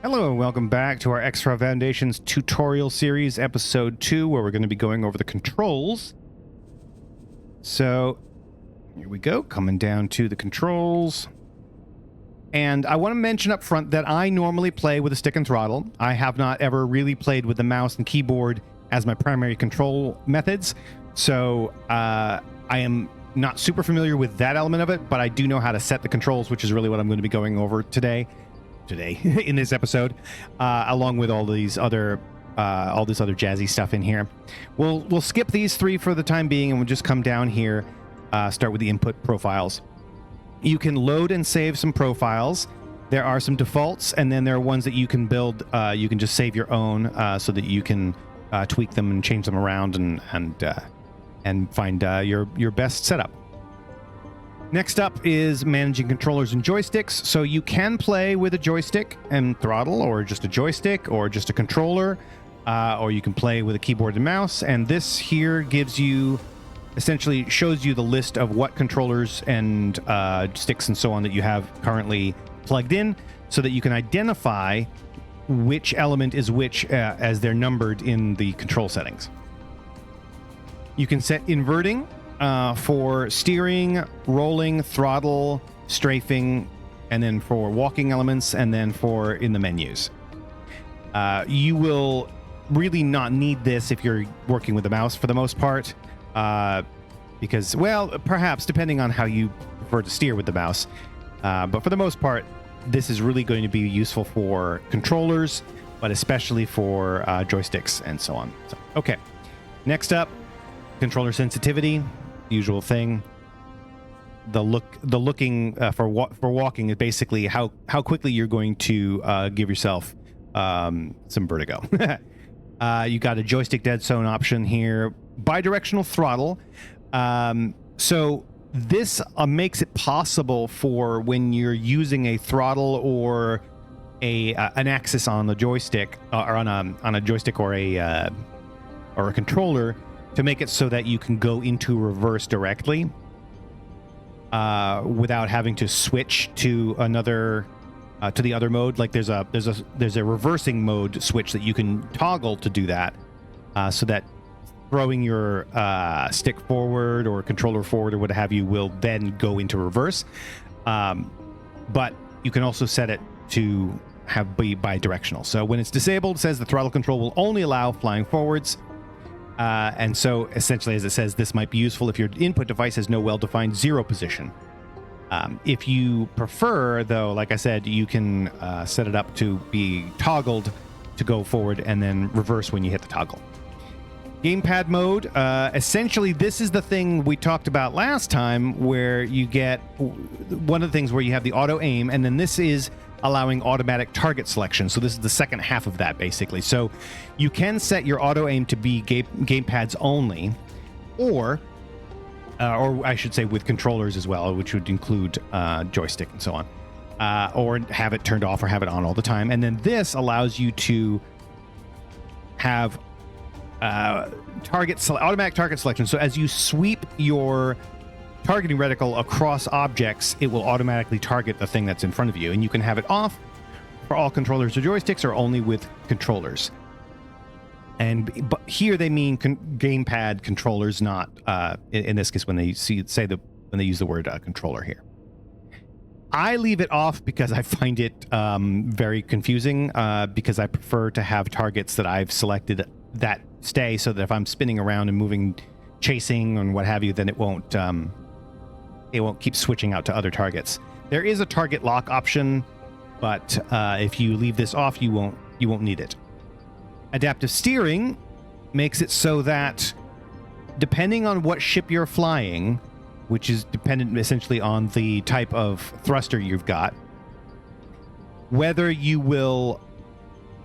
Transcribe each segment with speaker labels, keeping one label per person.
Speaker 1: Hello and welcome back to our Extra Foundations tutorial series, episode 2, where we're going to be going over the controls. So, here we go, coming down to the controls. And I want to mention up front that I normally play with a stick and throttle. I have not ever really played with the mouse and keyboard as my primary control methods. So, I am not super familiar with that element of it, but I do know how to set the controls, which is really what I'm going to be going over today in this episode, along with all this other jazzy stuff in here. We'll skip these three for the time being, and we'll just come down here, start with the input profiles. You can load and save some profiles. There are some defaults, and then there are ones that you can build. You can just save your own, so that you can tweak them and change them around and find your best setup. Next up is managing controllers and joysticks. So you can play with a joystick and throttle, or just a joystick, or just a controller, or you can play with a keyboard and mouse. And this here gives you, essentially shows you the list of what controllers and sticks and so on that you have currently plugged in, so that you can identify which element is which as they're numbered in the control settings. You can set inverting for steering, rolling, throttle, strafing, and then for walking elements, and then for in the menus. You will really not need this if you're working with the mouse for the most part, because, well, perhaps depending on how you prefer to steer with the mouse. But for the most part, this is really going to be useful for controllers, but especially for joysticks and so on. So, okay, next up, controller sensitivity. Usual thing. The looking for walking is basically how quickly you're going to give yourself some vertigo. You got a joystick dead zone option here, bidirectional throttle. So this makes it possible for when you're using a throttle or an axis on the joystick, or on a joystick or a controller, to make it so that you can go into reverse directly without having to switch to another to the other mode. Like there's a reversing mode switch that you can toggle to do that, so that throwing your stick forward or controller forward or what have you will then go into reverse. But you can also set it to be bi-directional. So when it's disabled, it says the throttle control will only allow flying forwards. And so essentially, as it says, this might be useful if your input device has no well-defined zero position. If you prefer, though, like I said, you can set it up to be toggled to go forward and then reverse when you hit the toggle. Gamepad mode. Essentially, this is the thing we talked about last time, where you get one of the things where you have the auto aim, and then this is allowing automatic target selection. So this is the second half of that, basically. So you can set your auto aim to be gamepads only, or I should say with controllers as well, which would include joystick and so on, or have it turned off or have it on all the time. And then this allows you to have automatic target selection. So as you sweep your targeting reticle across objects, it will automatically target the thing that's in front of you, and you can have it off for all controllers or joysticks, or only with controllers. But here they mean gamepad controllers, not in this case when they when they use the word controller here. I leave it off because I find it very confusing, because I prefer to have targets that I've selected that stay, so that if I'm spinning around and moving, chasing and what have you, then it won't keep switching out to other targets. There is a target lock option, but if you leave this off, you won't need it. Adaptive steering makes it so that depending on what ship you're flying, which is dependent essentially on the type of thruster you've got, whether you will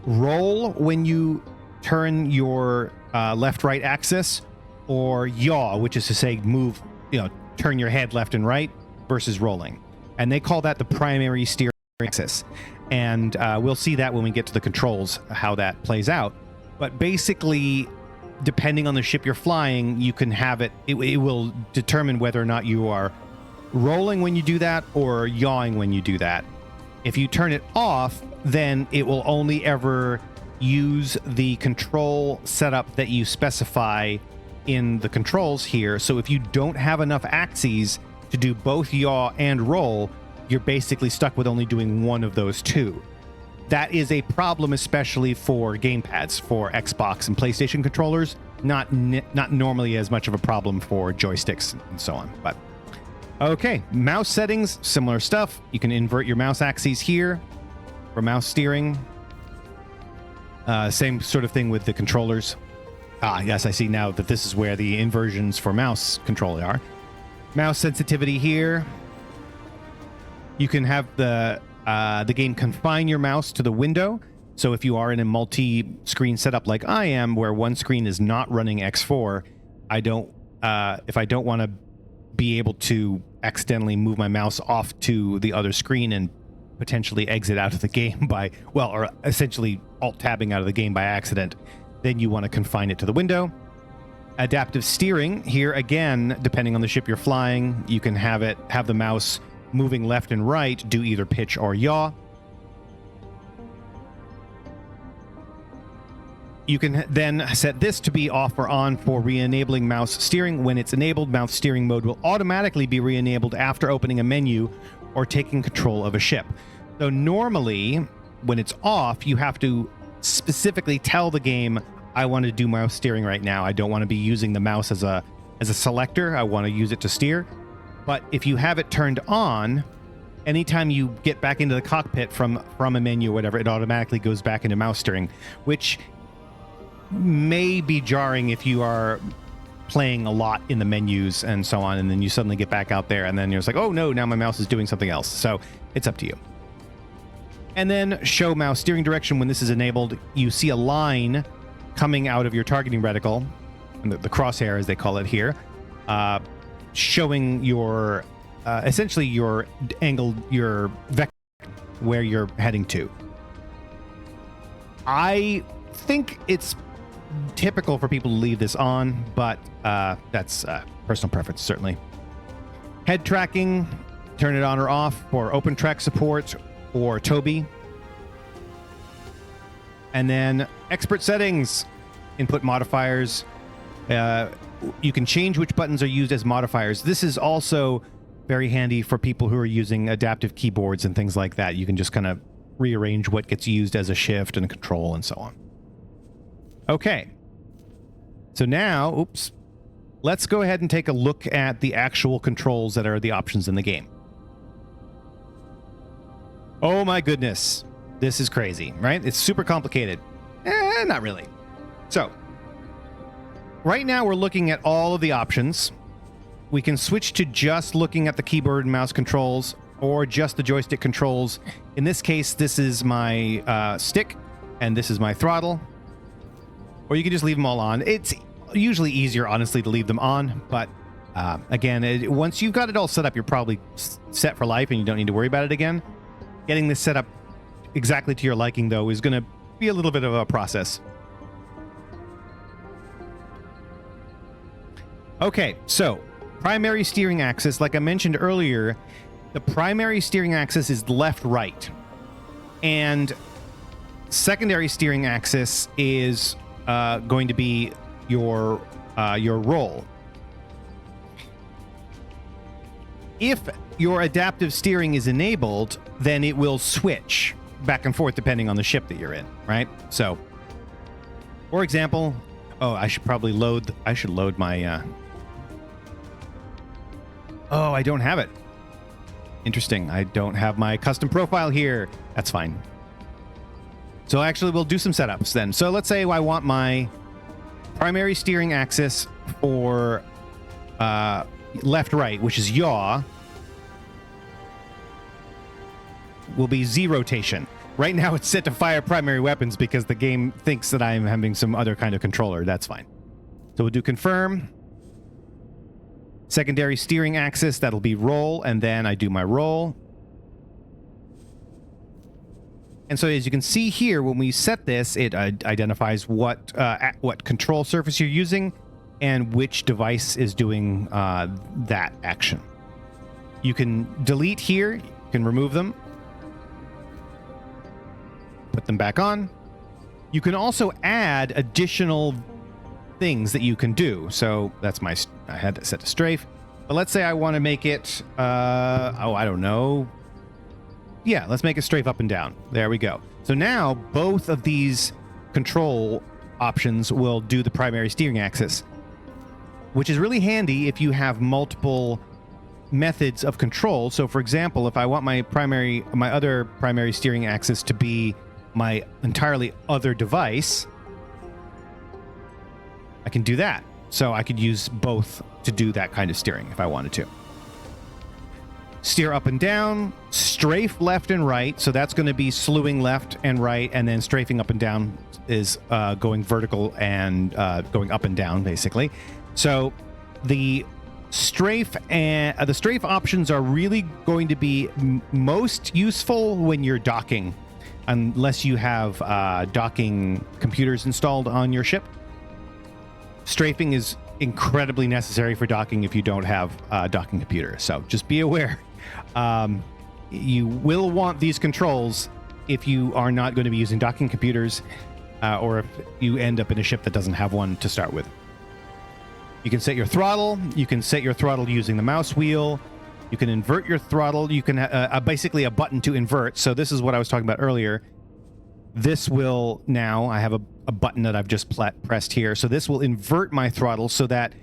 Speaker 1: roll when you turn your left-right axis, or yaw, which is to say move, turn your head left and right, versus rolling. And they call that the primary steering axis. And we'll see that when we get to the controls, how that plays out. But basically, depending on the ship you're flying, you can have it will determine whether or not you are rolling when you do that, or yawing when you do that. If you turn it off, then it will only ever use the control setup that you specify in the controls here. So if you don't have enough axes to do both yaw and roll, you're basically stuck with only doing one of those two. That is a problem, especially for gamepads, for Xbox and PlayStation controllers. Not normally as much of a problem for joysticks and so on. But okay, mouse settings, similar stuff. You can invert your mouse axes here for mouse steering. Same sort of thing with the controllers. Yes, I see now that this is where the inversions for mouse control are. Mouse sensitivity here. You can have the game confine your mouse to the window. So if you are in a multi-screen setup like I am, where one screen is not running X4, if I don't want to be able to accidentally move my mouse off to the other screen and potentially exit out of the game or essentially alt-tabbing out of the game by accident, then you want to confine it to the window. Adaptive steering, here again, depending on the ship you're flying, you can have the mouse moving left and right, do either pitch or yaw. You can then set this to be off or on for re-enabling mouse steering. When it's enabled, mouse steering mode will automatically be re-enabled after opening a menu or taking control of a ship. So normally, when it's off, you have to specifically tell the game, I want to do mouse steering right now. I don't want to be using the mouse as a selector. I want to use it to steer. But if you have it turned on, anytime you get back into the cockpit from a menu or whatever, it automatically goes back into mouse steering, which may be jarring if you are playing a lot in the menus and so on, and then you suddenly get back out there and then you're just like, oh no, now my mouse is doing something else. So it's up to you. And then show mouse steering direction. When this is enabled, you see a line coming out of your targeting reticle, the crosshair as they call it here, showing your essentially your angle, your vector, where you're heading to. I think it's typical for people to leave this on, but that's personal preference, certainly. Head tracking, turn it on or off for open track support or Toby. And then expert settings, input modifiers. You can change which buttons are used as modifiers. This is also very handy for people who are using adaptive keyboards and things like that. You can just kind of rearrange what gets used as a shift and a control and so on. Okay. So now, let's go ahead and take a look at the actual controls that are the options in the game. Oh my goodness. This is crazy, right? It's super complicated. Not really. So, right now we're looking at all of the options. We can switch to just looking at the keyboard and mouse controls or just the joystick controls. In this case, this is my stick and this is my throttle. Or you can just leave them all on. It's usually easier, honestly, to leave them on. But again, once you've got it all set up, you're probably set for life and you don't need to worry about it again. Getting this set up exactly to your liking, though, is going to be a little bit of a process. Okay, so primary steering axis, like I mentioned earlier, the primary steering axis is left-right. And secondary steering axis is going to be your roll. If your adaptive steering is enabled, then it will switch back and forth depending on the ship that you're in, right? So, for example, I should load my I don't have it. Interesting. I don't have my custom profile here. That's fine. So actually, we'll do some setups then. So let's say I want my primary steering axis for left-right, which is yaw, will be Z rotation. Right now, it's set to fire primary weapons because the game thinks that I'm having some other kind of controller. That's fine. So we'll do confirm. Secondary steering axis, that'll be roll, and then I do my roll. And so as you can see here, when we set this, it identifies what control surface you're using and which device is doing that action. You can delete here, you can remove them. put them back on. You can also add additional things that you can do. So that's I had that set to strafe. But let's say I want to make it, I don't know. Yeah, let's make it strafe up and down. There we go. So now both of these control options will do the primary steering axis, which is really handy if you have multiple methods of control. So for example, if I want my other primary steering axis to be my entirely other device, I can do that. So I could use both to do that kind of steering if I wanted to. Steer up and down, strafe left and right. So that's going to be slewing left and right, and then strafing up and down is going vertical and going up and down, basically. So the strafe options are really going to be most useful when you're docking, unless you have docking computers installed on your ship. Strafing is incredibly necessary for docking if you don't have a docking computer. So just be aware. You will want these controls if you are not going to be using docking computers, or if you end up in a ship that doesn't have one to start with. You can set your throttle. You can set your throttle using the mouse wheel. You can invert your throttle. You can basically a button to invert. So this is what I was talking about earlier. This will now, I have a button that I've just pressed here. So this will invert my throttle so that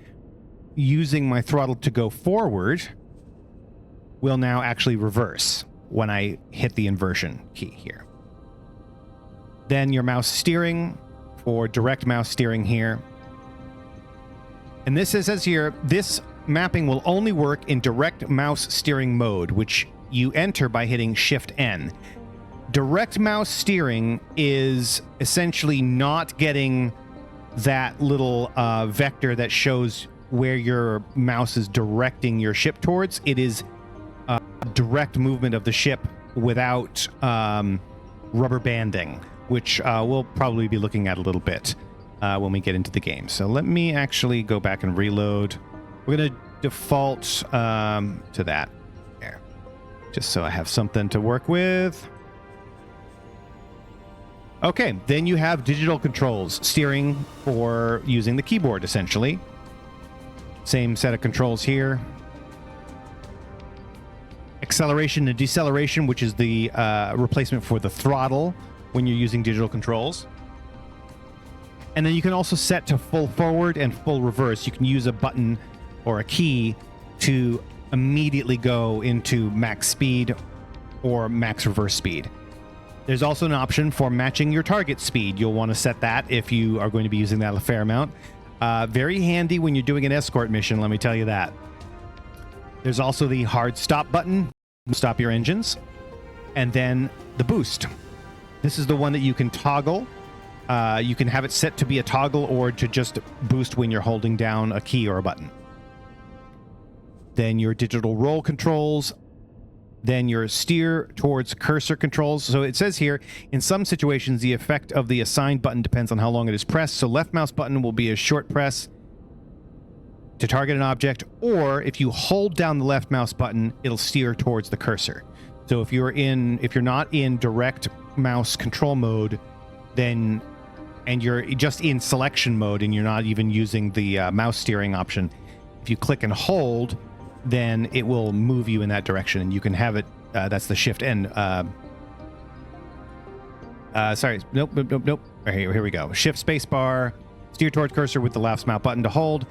Speaker 1: using my throttle to go forward will now actually reverse when I hit the inversion key here. Then your mouse steering for direct mouse steering here. And this says here, this mapping will only work in direct mouse steering mode, which you enter by hitting Shift N. Direct mouse steering is essentially not getting that little vector that shows where your mouse is directing your ship towards. It is direct movement of the ship without rubber banding, which we'll probably be looking at a little bit when we get into the game. So let me actually go back and reload. We're going to default to that there, just so I have something to work with. Okay, then you have digital controls, steering for using the keyboard, essentially. Same set of controls here. Acceleration and deceleration, which is the replacement for the throttle when you're using digital controls. And then you can also set to full forward and full reverse. You can use a button or a key to immediately go into max speed or max reverse speed. There's also an option for matching your target speed. You'll want to set that if you are going to be using that a fair amount. Very handy when you're doing an escort mission, let me tell you that. There's also the hard stop button, stop your engines, and then the boost. This is the one that you can toggle. You can have it set to be a toggle or to just boost when you're holding down a key or a button. Then your digital roll controls. Then your steer towards cursor controls. So it says here, in some situations, the effect of the assigned button depends on how long it is pressed. So left mouse button will be a short press to target an object, or if you hold down the left mouse button, it'll steer towards the cursor. So if you're not in direct mouse control mode, then, and you're just in selection mode and you're not even using the mouse steering option, if you click and hold, then it will move you in that direction, and you can have it. That's the Shift N. Sorry, nope. Here we go. Shift spacebar, steer toward cursor with the left mouse button to hold.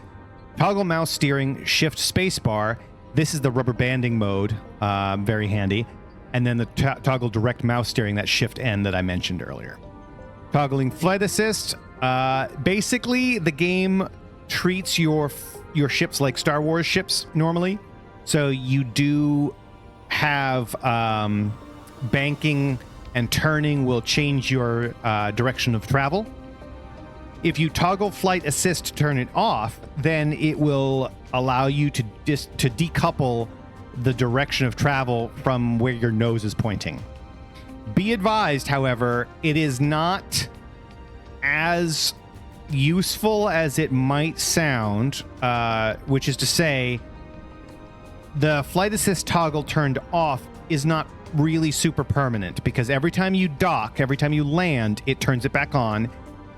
Speaker 1: Toggle mouse steering, Shift spacebar. This is the rubber banding mode, very handy. And then the toggle direct mouse steering, that Shift N that I mentioned earlier. Toggling flight assist. Basically, the game treats your ships like Star Wars ships normally. So you do have banking and turning will change your direction of travel. If you toggle flight assist to turn it off, then it will allow you to decouple the direction of travel from where your nose is pointing. Be advised, however, it is not as useful as it might sound, which is to say, the flight assist toggle turned off is not really super permanent because every time you dock, every time you land, it turns it back on.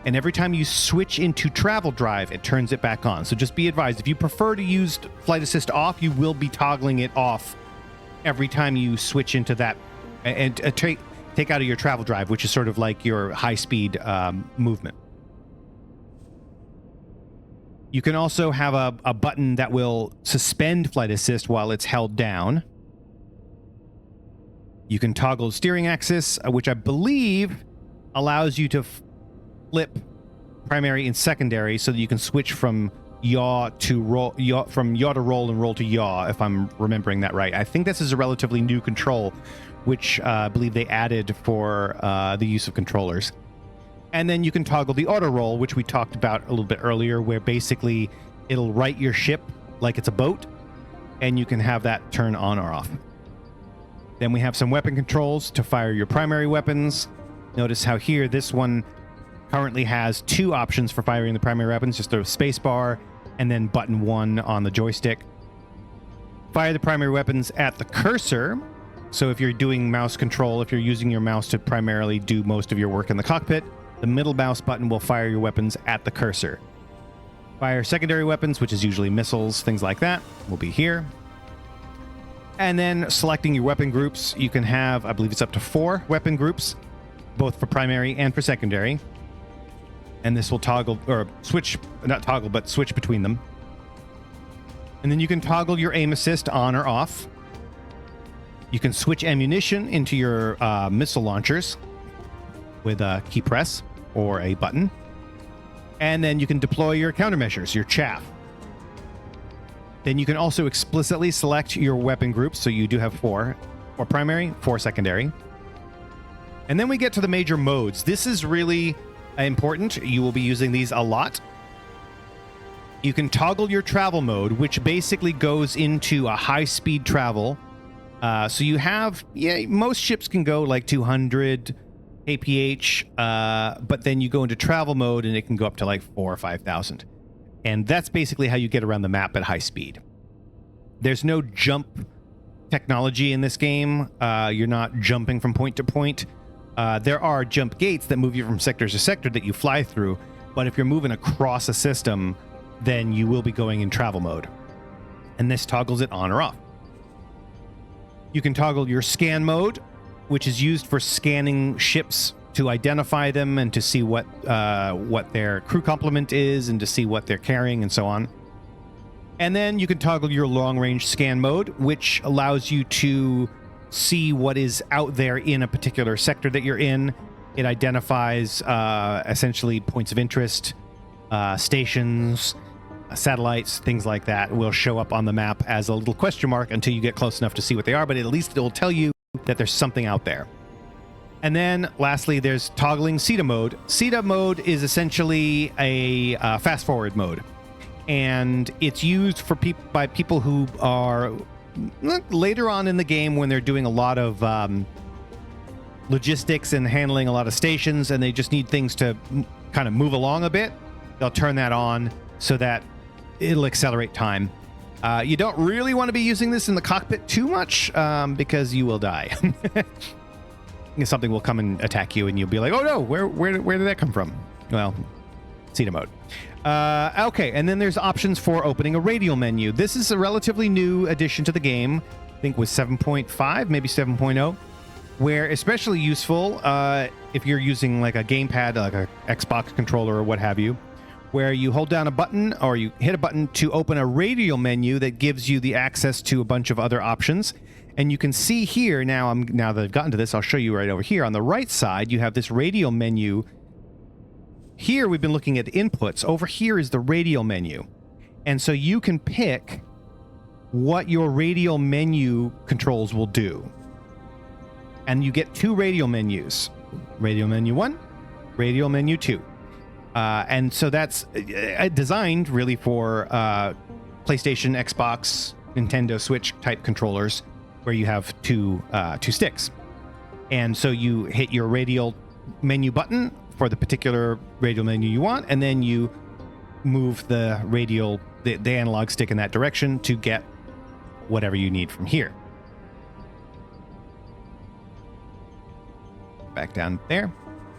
Speaker 1: And every time you switch into travel drive, it turns it back on. So just be advised, if you prefer to use flight assist off, you will be toggling it off every time you switch into that and take out of your travel drive, which is sort of like your high-speed movement. You can also have a button that will suspend flight assist while it's held down. You can toggle steering axis, which I believe allows you to flip primary and secondary so that you can switch from yaw to roll, from yaw to roll and roll to yaw, if I'm remembering that right. I think this is a relatively new control, which I believe they added for the use of controllers. And then you can toggle the auto roll, which we talked about a little bit earlier, where basically it'll right your ship like it's a boat, and you can have that turn on or off. Then we have some weapon controls to fire your primary weapons. Notice how here this one currently has two options for firing the primary weapons, just a space bar and then button 1 on the joystick. Fire the primary weapons at the cursor. So if you're doing mouse control, if you're using your mouse to primarily do most of your work in the cockpit, the middle mouse button will fire your weapons at the cursor. Fire secondary weapons, which is usually missiles, things like that, will be here. And then selecting your weapon groups, you can have, I believe it's up to 4 weapon groups, both for primary and for secondary. And this will toggle, or switch, not toggle, but switch between them. And then you can toggle your aim assist on or off. You can switch ammunition into your missile launchers with a key press or a button. And then you can deploy your countermeasures, your chaff. Then you can also explicitly select your weapon groups. So you do have 4 primary, 4 secondary. And then we get to the major modes. This is really important. You will be using these a lot. You can toggle your travel mode, which basically goes into a high-speed travel. So you have, most ships can go like 200 kph, but then you go into travel mode and it can go up to like 4,000 or 5,000. And that's basically how you get around the map at high speed. There's no jump technology in this game. You're not jumping from point to point. There are jump gates that move you from sector to sector that you fly through, but if you're moving across a system, then you will be going in travel mode. And this toggles it on or off. You can toggle your scan mode, which is used for scanning ships to identify them and to see what their crew complement is and to see what they're carrying and so on. And then you can toggle your long-range scan mode, which allows you to see what is out there in a particular sector that you're in. It identifies essentially points of interest, stations, satellites, things like that will show up on the map as a little question mark until you get close enough to see what they are, but at least it will tell you that there's something out there. And then lastly, there's toggling CETA mode. CETA mode is essentially a fast forward mode, and it's used for by people who are later on in the game when they're doing a lot of logistics and handling a lot of stations, and they just need things to kind of move along a bit. They'll turn that on so that it'll accelerate time. You don't really want to be using this in the cockpit too much because you will die. Something will come and attack you and you'll be like, oh no, where did that come from? Well, CETA mode. Okay, and then there's options for opening a radial menu. This is a relatively new addition to the game. I think with 7.5, maybe 7.0, where especially useful if you're using like a gamepad, like a Xbox controller or what have you, where you hold down a button or you hit a button to open a radial menu that gives you the access to a bunch of other options. And you can see here now that I've gotten to this, I'll show you right over here. On the right side, you have this radial menu. Here we've been looking at inputs. Over here is the radial menu. And so you can pick what your radial menu controls will do. And you get 2 radial menus. Radial menu 1, radial menu 2. And so that's designed really for PlayStation, Xbox, Nintendo Switch type controllers where you have two sticks. And so you hit your radial menu button for the particular radial menu you want, and then you move the radial, the analog stick in that direction to get whatever you need from here. back down there.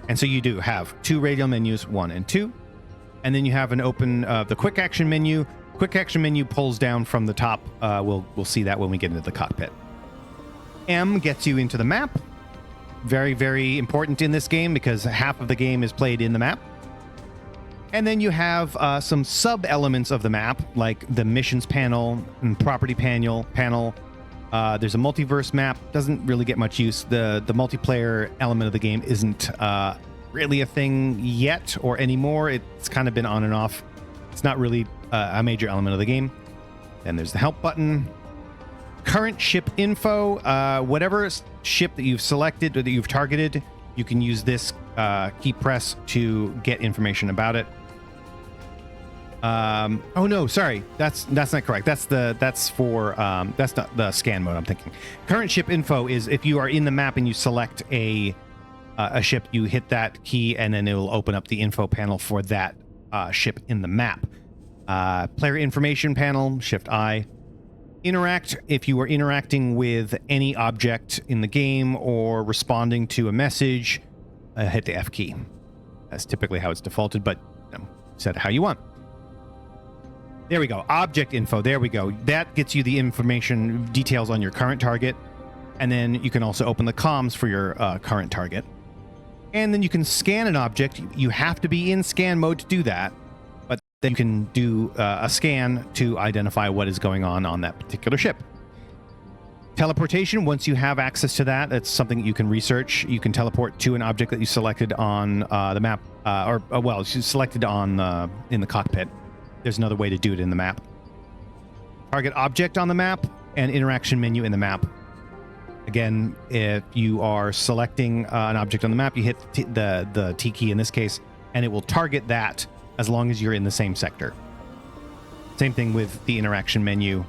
Speaker 1: And so you do have 2 radial menus, 1 and 2. And then you have an open, the quick action menu. Quick action menu pulls down from the top. We'll see that when we get into the cockpit. M gets you into the map. Very, very important in this game because half of the game is played in the map. And then you have some sub-elements of the map, like the missions panel and property panel. There's a multiverse map. Doesn't really get much use. The multiplayer element of the game isn't really a thing yet or anymore. It's kind of been on and off. It's not really a major element of the game. Then there's the help button. Current ship info. Whatever ship that you've selected or that you've targeted, you can use this key press to get information about it. Oh no, sorry, that's not correct. That's not the scan mode I'm thinking. Current ship info is if you are in the map and you select a ship, you hit that key and then it will open up the info panel for that ship in the map. Player information panel, Shift I. Interact, if you are interacting with any object in the game or responding to a message, hit the F key. That's typically how it's defaulted, but set it how you want. There we go. Object info. There we go. That gets you the information details on your current target. And then you can also open the comms for your current target. And then you can scan an object. You have to be in scan mode to do that. But then you can do a scan to identify what is going on that particular ship. Teleportation, once you have access to that, that's something you can research. You can teleport to an object that you selected on the map. Well, you selected on in the cockpit. There's another way to do it in the map. Target object on the map and interaction menu in the map. Again, if you are selecting an object on the map, you hit the T key in this case, and it will target that as long as you're in the same sector. Same thing with the interaction menu.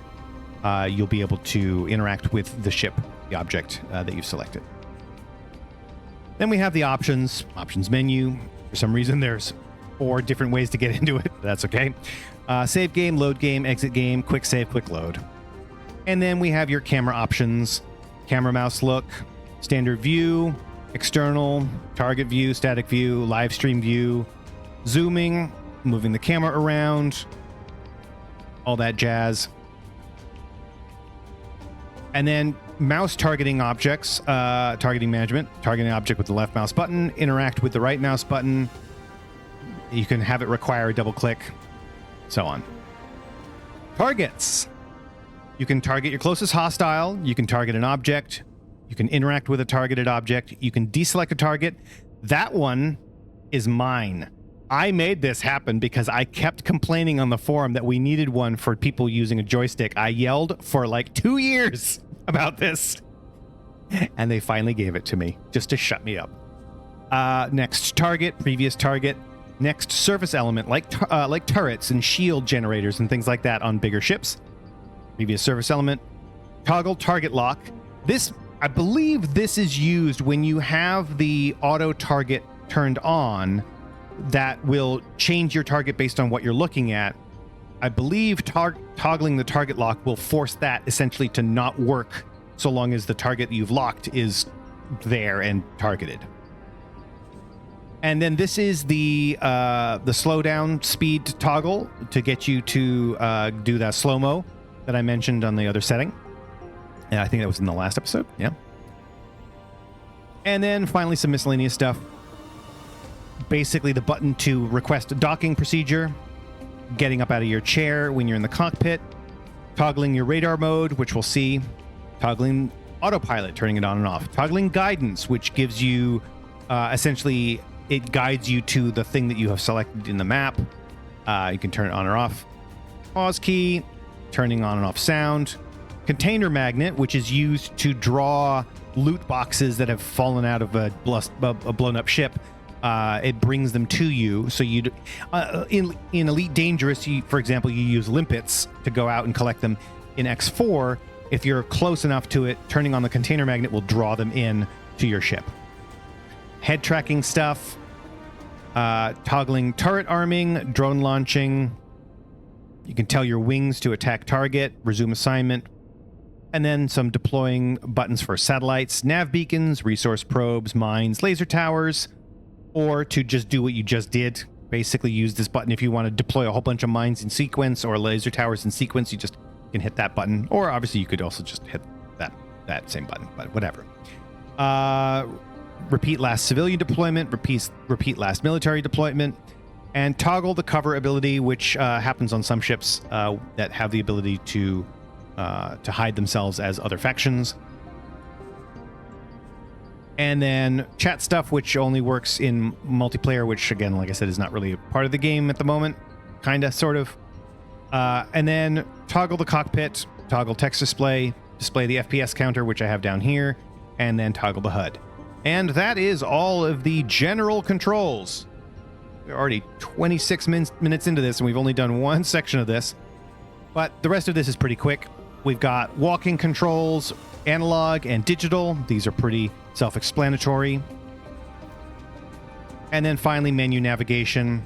Speaker 1: You'll be able to interact with the ship, the object that you've selected. Then we have the options menu. For some reason, there's 4 different ways to get into it. That's okay. Save game, load game, exit game, quick save, quick load. And then we have your camera options, camera mouse look, standard view, external, target view, static view, live stream view, zooming, moving the camera around, all that jazz. And then mouse targeting objects, targeting management, targeting object with the left mouse button, interact with the right mouse button. You can have it require a double click, so on. Targets. You can target your closest hostile. You can target an object. You can interact with a targeted object. You can deselect a target. That one is mine. I made this happen because I kept complaining on the forum that we needed one for people using a joystick. I yelled for like 2 years about this, and they finally gave it to me just to shut me up. Next target, previous target. Next surface element, like turrets and shield generators and things like that on bigger ships. Previous surface element. Toggle target lock. This, I believe this is used when you have the auto target turned on. That will change your target based on what you're looking at. I believe toggling the target lock will force that essentially to not work so long as the target that you've locked is there and targeted. And then this is the slowdown speed toggle to get you to do that slow-mo that I mentioned on the other setting. And I think that was in the last episode. Yeah. And then finally some miscellaneous stuff. Basically the button to request a docking procedure, getting up out of your chair when you're in the cockpit, toggling your radar mode, which we'll see, toggling autopilot, turning it on and off, toggling guidance, which gives you essentially it guides you to the thing that you have selected in the map. You can turn it on or off. Pause key, turning on and off sound. Container magnet, which is used to draw loot boxes that have fallen out of a blown up ship. It brings them to you. So you, in Elite Dangerous, for example, you use limpets to go out and collect them. In X4, if you're close enough to it, turning on the container magnet will draw them in to your ship. Head tracking stuff, toggling turret arming, drone launching. You can tell your wings to attack target, resume assignment, And then some deploying buttons for satellites, nav beacons, resource probes, mines, laser towers, or to just do what you just did. Basically use this button if you want to deploy a whole bunch of mines in sequence or laser towers in sequence. You just can hit that button. Or obviously you could also just hit that same button, but whatever. Repeat last civilian deployment, repeat last military deployment, and toggle the cover ability, which happens on some ships that have the ability to hide themselves as other factions. And then chat stuff, which only works in multiplayer, which again, like I said, is not really a part of the game at the moment. Kinda, sort of. And then toggle the cockpit, toggle text display the FPS counter, which I have down here, and then toggle the HUD. And that is all of the general controls. We're already 26 minutes into this, and we've only done one section of this. But the rest of this is pretty quick. We've got walking controls, analog and digital. These are pretty self-explanatory. And then finally, menu navigation.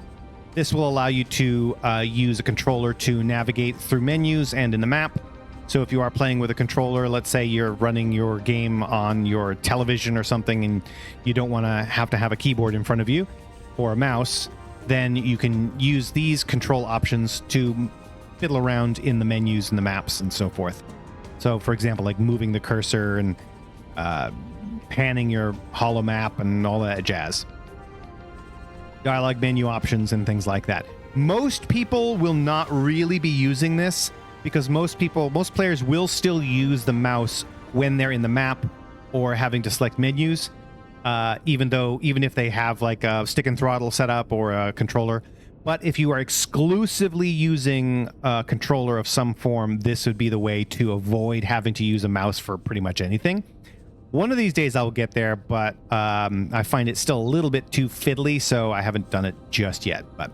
Speaker 1: This will allow you to use a controller to navigate through menus and in the map. So if you are playing with a controller, let's say you're running your game on your television or something and you don't want to have a keyboard in front of you or a mouse, then you can use these control options to fiddle around in the menus and the maps and so forth. So for example, like moving the cursor and panning your holo map and all that jazz. Dialogue menu options and things like that. Most people will not really be using this because most players will still use the mouse when they're in the map or having to select menus, even if they have like a stick and throttle set up or a controller. But if you are exclusively using a controller of some form, this would be the way to avoid having to use a mouse for pretty much anything. One of these days I will get there, but I find it still a little bit too fiddly, so I haven't done it just yet. But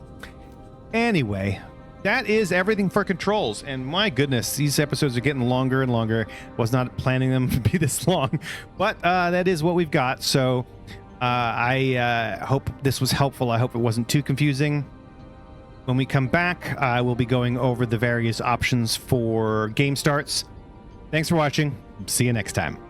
Speaker 1: anyway, that is everything for controls. And my goodness, these episodes are getting longer and longer. Was not planning them to be this long, but that is what we've got. So I hope this was helpful. I hope it wasn't too confusing. When we come back, I will be going over the various options for game starts. Thanks for watching. See you next time.